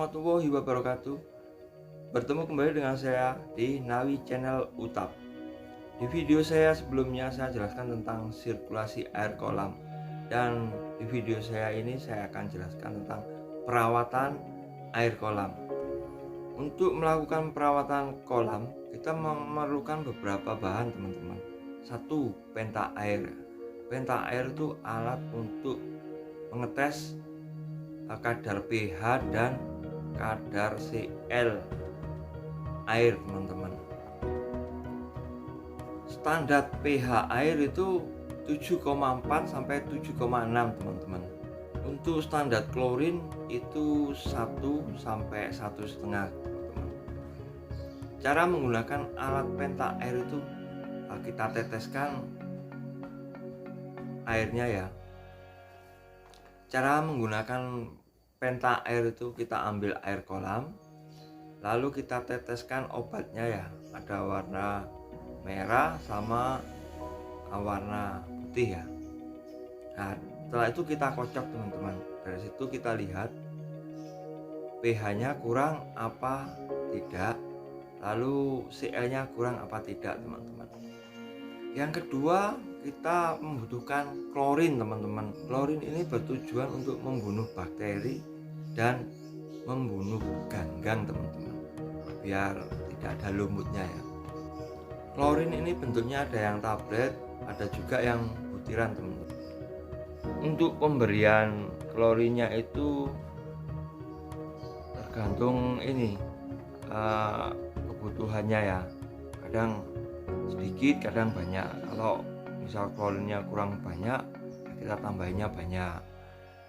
warahmatullahi wabarakatuh. Bertemu kembali dengan saya di Nawi Channel Utap. Di video saya sebelumnya saya jelaskan tentang sirkulasi air kolam, dan di video saya ini saya akan jelaskan tentang perawatan air kolam. Untuk melakukan perawatan kolam, kita memerlukan beberapa bahan, teman-teman. Satu, penta air. Penta air itu alat untuk mengetes kadar pH dan kadar Cl air, teman-teman. Standar pH air itu 7,4 sampai 7,6, teman-teman. Untuk standar klorin itu 1 sampai 1,5, teman-teman. Cara menggunakan alat penta air itu kita teteskan airnya ya. Cara menggunakan penta air itu kita ambil air kolam, lalu kita teteskan obatnya ya. Ada warna merah sama warna putih ya. Nah, setelah itu kita kocok, teman-teman. Dari situ kita lihat pH-nya kurang apa tidak, lalu Cl-nya kurang apa tidak, teman-teman. Yang kedua, kita membutuhkan klorin, teman-teman. Klorin ini bertujuan untuk membunuh bakteri dan membunuh ganggang, teman-teman, biar tidak ada lumutnya ya. Klorin ini bentuknya ada yang tablet, ada juga yang butiran, teman-teman. Untuk pemberian klorinnya itu tergantung ini kebutuhannya ya. Kadang sedikit, kadang banyak. Kalau misal klorinnya kurang banyak, kita tambahinnya banyak.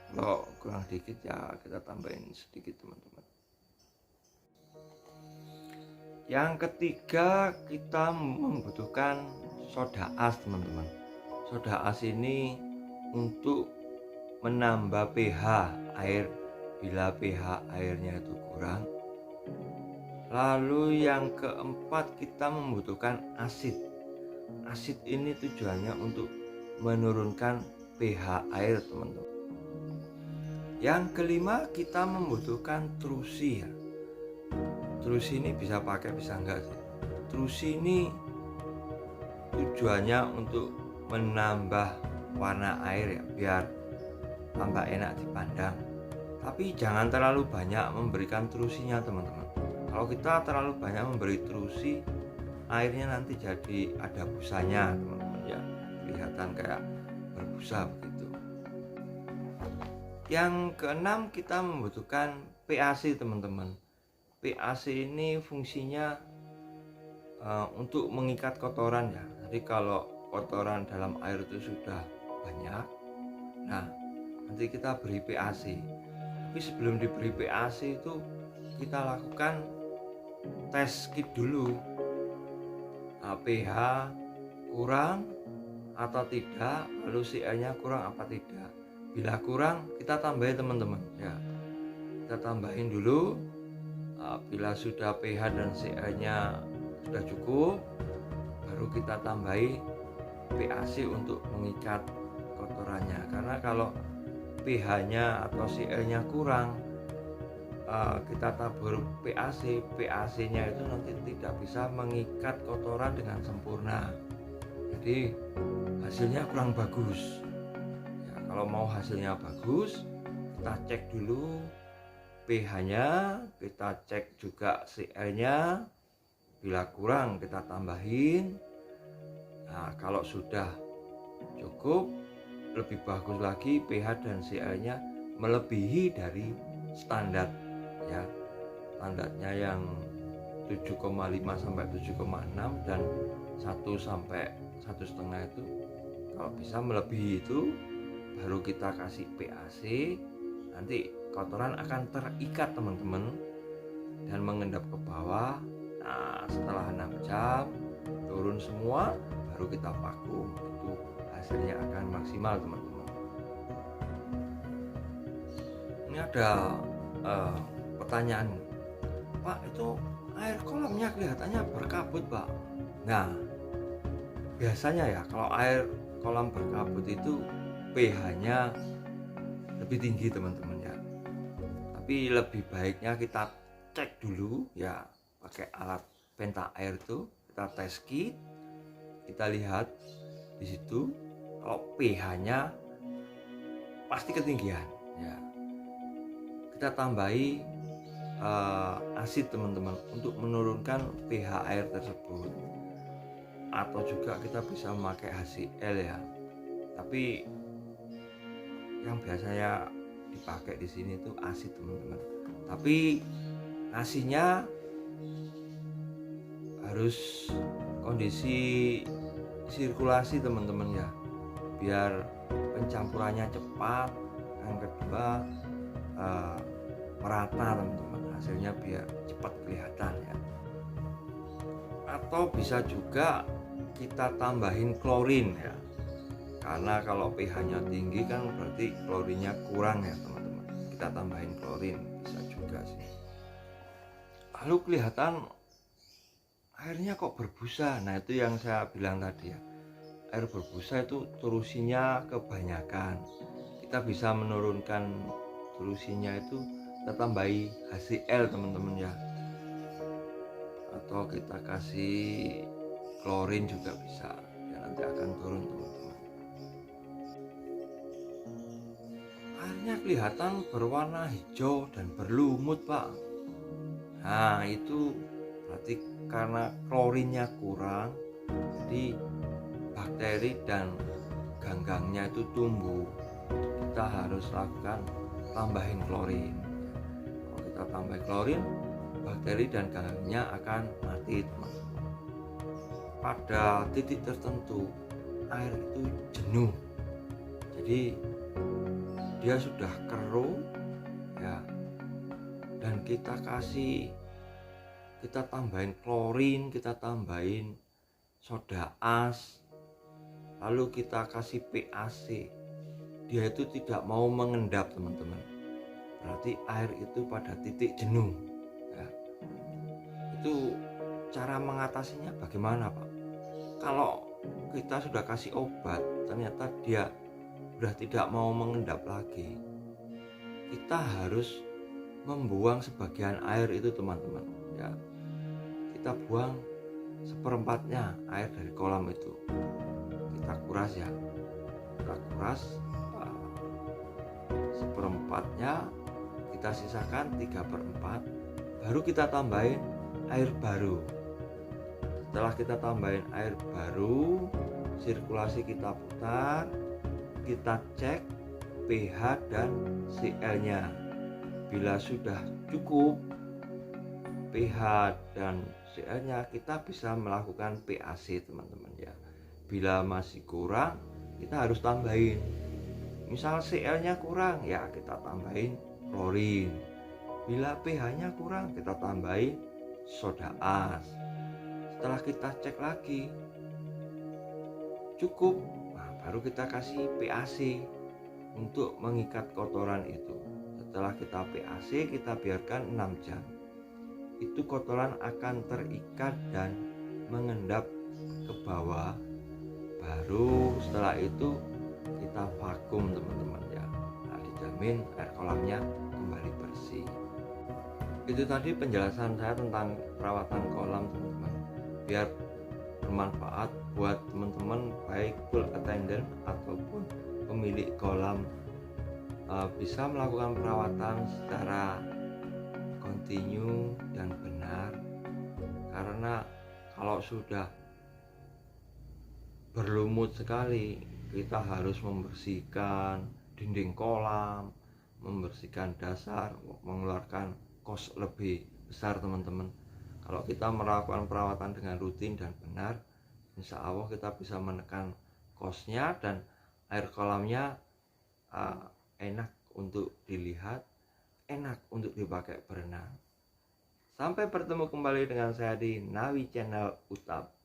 Kalau kurang sedikit ya kita tambahin sedikit, teman-teman. Yang ketiga, kita membutuhkan soda as, teman-teman. Soda as ini untuk menambah pH air bila pH airnya itu kurang. Lalu yang keempat, kita membutuhkan asid. Asid ini tujuannya untuk menurunkan pH air, teman-teman. Yang kelima, kita membutuhkan trusi ya. Trusi ini bisa pakai, bisa enggak sih. Trusi ini tujuannya untuk menambah warna air ya, biar tambah enak dipandang. Tapi jangan terlalu banyak memberikan trusinya, teman-teman. Kalau kita terlalu banyak memberi trusi, airnya nanti jadi ada busanya, teman-teman ya, kelihatan kayak berbusa begitu. Yang keenam, kita membutuhkan PAC, teman-teman. PAC ini fungsinya untuk mengikat kotoran ya. Jadi kalau kotoran dalam air itu sudah banyak, nah nanti kita beri PAC. Tapi sebelum diberi PAC itu kita lakukan tes kit dulu, pH kurang atau tidak, lalu Cl-nya kurang apa tidak. Bila kurang, kita tambahin, teman-teman ya. Kita tambahin dulu. Bila sudah pH dan Cl-nya sudah cukup, baru kita tambahi PAC untuk mengikat kotorannya. Karena kalau pH-nya atau Cl-nya kurang, kita tabur PAC, PAC-nya itu nanti tidak bisa mengikat kotoran dengan sempurna. Jadi hasilnya kurang bagus. Ya, kalau mau hasilnya bagus, kita cek dulu pH-nya, kita cek juga Cl-nya. Bila kurang, kita tambahin. Nah, kalau sudah cukup, lebih bagus lagi, pH dan Cl-nya melebihi dari standar ya. Standarnya yang 7,5 sampai 7,6 dan 1 sampai 1,5 itu, kalau bisa melebihi itu, baru kita kasih PAC. Nanti kotoran akan terikat, teman-teman, dan mengendap ke bawah. Nah, setelah 6 jam turun semua, baru kita vakum. Itu hasilnya akan maksimal, teman-teman. Ini ada pertanyaan, Pak, itu air kolamnya kelihatannya berkabut, Pak. Nah, biasanya ya kalau air kolam berkabut itu pH-nya lebih tinggi, teman-teman ya. Tapi lebih baiknya kita cek dulu ya, pakai alat penta air itu kita tes kit, kita lihat di situ kalau pH-nya pasti ketinggian ya, kita tambahi asid teman-teman untuk menurunkan pH air tersebut, atau juga kita bisa memakai HCl ya, tapi yang biasanya dipakai di sini itu asid teman-teman. Tapi ngasihnya harus kondisi sirkulasi teman-teman ya, biar pencampurannya cepat. Yang kedua merata teman-teman, hasilnya biar cepat kelihatan ya. Atau bisa juga kita tambahin klorin ya, karena kalau pH-nya tinggi kan berarti klorinnya kurang ya teman-teman. Kita tambahin klorin bisa juga sih. Lalu kelihatan airnya kok berbusa. Nah itu yang saya bilang tadi ya, air berbusa itu solusinya kebanyakan. Kita bisa menurunkan solusinya itu kita tambahi HCl teman-teman ya, atau kita kasih klorin juga bisa ya, nanti akan turun teman-teman. Airnya kelihatan berwarna hijau dan berlumut Pak. Nah itu berarti karena klorinnya kurang, jadi bakteri dan ganggangnya itu tumbuh. Kita harus lakukan tambahin klorin. Kalau kita tambah klorin, bakteri dan ganggangnya akan mati teman-teman. Pada titik tertentu air itu jenuh, jadi dia sudah keruh ya, dan kita tambahin klorin, kita tambahin soda as, lalu kita kasih PAC, dia itu tidak mau mengendap teman-teman. Berarti air itu pada titik jenuh ya. Itu cara mengatasinya bagaimana Pak? Kalau kita sudah kasih obat ternyata dia sudah tidak mau mengendap lagi, kita harus membuang sebagian air itu teman-teman ya. Kita buang seperempatnya air dari kolam itu, kita kuras ya, kita kuras seperempatnya, kita sisakan 3/4, baru kita tambahin air baru. Setelah kita tambahin air baru, sirkulasi kita putar, kita cek pH dan Cl-nya. Bila sudah cukup pH dan Cl-nya, kita bisa melakukan PAC teman-teman ya. Bila masih kurang, kita harus tambahin. Misal Cl-nya kurang, ya kita tambahin klorin. Bila pH-nya kurang, kita tambahin soda as. Setelah kita cek lagi cukup, nah baru kita kasih PAC untuk mengikat kotoran itu. Setelah kita PAC, kita biarkan 6 jam. Itu kotoran akan terikat dan mengendap ke bawah. Baru setelah itu kita vakum teman-teman ya. Nah, dijamin air kolamnya kembali bersih. Itu tadi penjelasan saya tentang perawatan kolam teman-teman, biar bermanfaat buat teman-teman baik pool attendant ataupun pemilik kolam, bisa melakukan perawatan secara kontinu dan benar. Karena kalau sudah berlumut sekali, kita harus membersihkan dinding kolam, membersihkan dasar, mengeluarkan kos lebih besar teman-teman. Kalau kita melakukan perawatan dengan rutin dan benar, insya Allah kita bisa menekan kosnya dan air kolamnya enak untuk dilihat, enak untuk dipakai berenang. Sampai bertemu kembali dengan saya di Nawi Channel Utap.